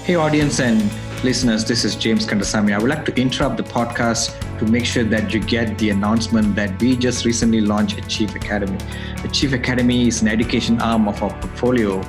Hey, audience and listeners, this is James Kandasamy. I would like to interrupt the podcast to make sure that you get the announcement that we just recently launched Achieve Academy. Achieve Academy is an education arm of our portfolio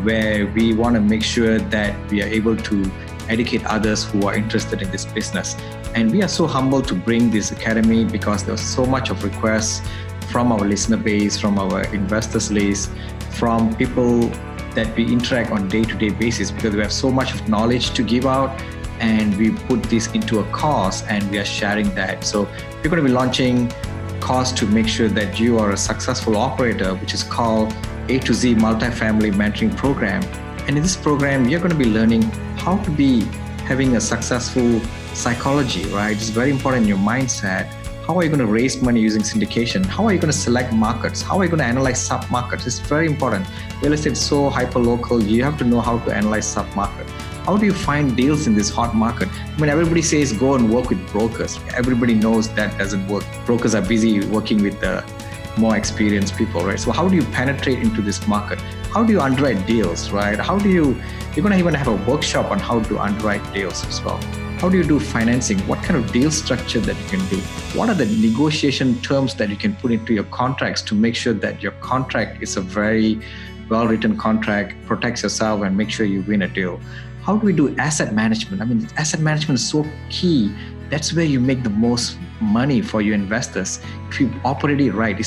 where we want to make sure that we are able to educate others who are interested in this business. And we are so humbled to bring this academy because there's so much of requests from our listener base, from our investors list, from people that we interact on day-to-day basis, because we have so much of knowledge to give out, and we put this into a course and we are sharing that. So we're going to be launching a course to make sure that you are a successful operator, which is called A to Z Multifamily Mentoring Program. And in this program, you're going to be learning how to be having a successful psychology, right? It's very important in your mindset. How are you going to raise money using syndication? How are you going to select markets? How are you going to analyze sub-markets? It's very important. Real estate is so hyper-local. You have to know how to analyze sub-market. How do you find deals in this hot market? I mean, everybody says go and work with brokers. Everybody knows that doesn't work. Brokers are busy working with the more experienced people, right? So how do you penetrate into this market? How do you underwrite deals, right? You're going to even have a workshop on how to underwrite deals as well. How do you do financing? What kind of deal structure that you can do? What are the negotiation terms that you can put into your contracts to make sure that your contract is a very well-written contract, protects yourself and make sure you win a deal? How do we do asset management? I mean, asset management is so key. That's where you make the most money for your investors. If you operate it right,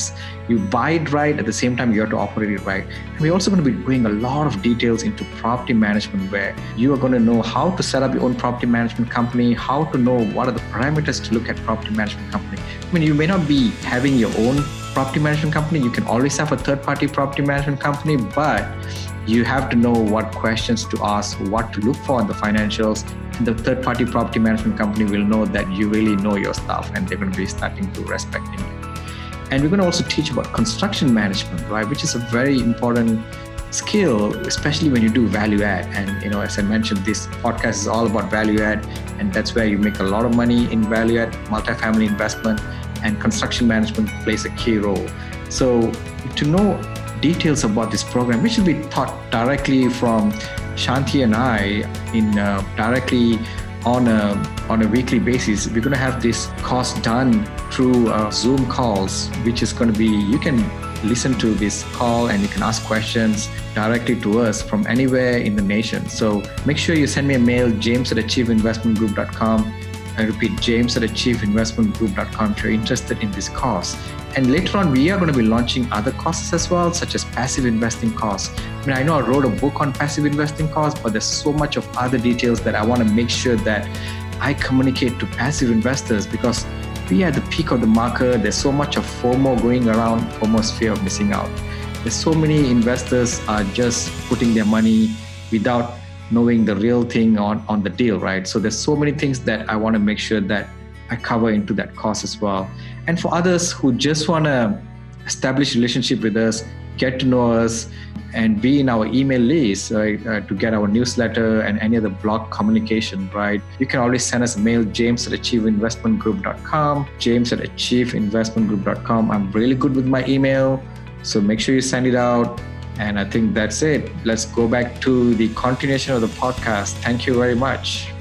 you buy it right, at the same time you have to operate it right. And we're also going to be doing a lot of details into property management, where you are going to know how to set up your own property management company, how to know what are the parameters to look at property management company. I mean, you may not be having your own property management company. You can always have a third-party property management company, but you have to know what questions to ask, what to look for in the financials. The third-party property management company will know that you really know your stuff, and they're going to be starting to respecting you. And we're going to also teach about construction management, right, which is a very important skill, especially when you do value add. And as I mentioned, this podcast is all about value add, and that's where you make a lot of money in value add, multifamily investment, and construction management plays a key role. So to know details about this program, which will be taught directly from Shanti and I directly on a weekly basis. We're going to have this course done through Zoom calls, which is going to be, you can listen to this call and you can ask questions directly to us from anywhere in the nation. So make sure you send me a mail, james@achieveinvestmentgroup.com. I repeat, james@achieveinvestmentgroup.com if you're interested in this course. And later on, we are going to be launching other courses as well, such as passive investing course. I mean, I know I wrote a book on passive investing course, but there's so much of other details that I want to make sure that I communicate to passive investors, because we are at the peak of the market. There's so much of FOMO going around, FOMO's fear of missing out. There's so many investors are just putting their money without knowing the real thing on the deal, right? So there's so many things that I want to make sure that I cover into that course as well. And for others who just want to establish a relationship with us, get to know us, and be in our email list, right, to get our newsletter and any other blog communication, right? You can always send us a mail, james@achieveinvestmentgroup.com, james@achieveinvestmentgroup.com. I'm really good with my email, so make sure you send it out. And I think that's it. Let's go back to the continuation of the podcast. Thank you very much.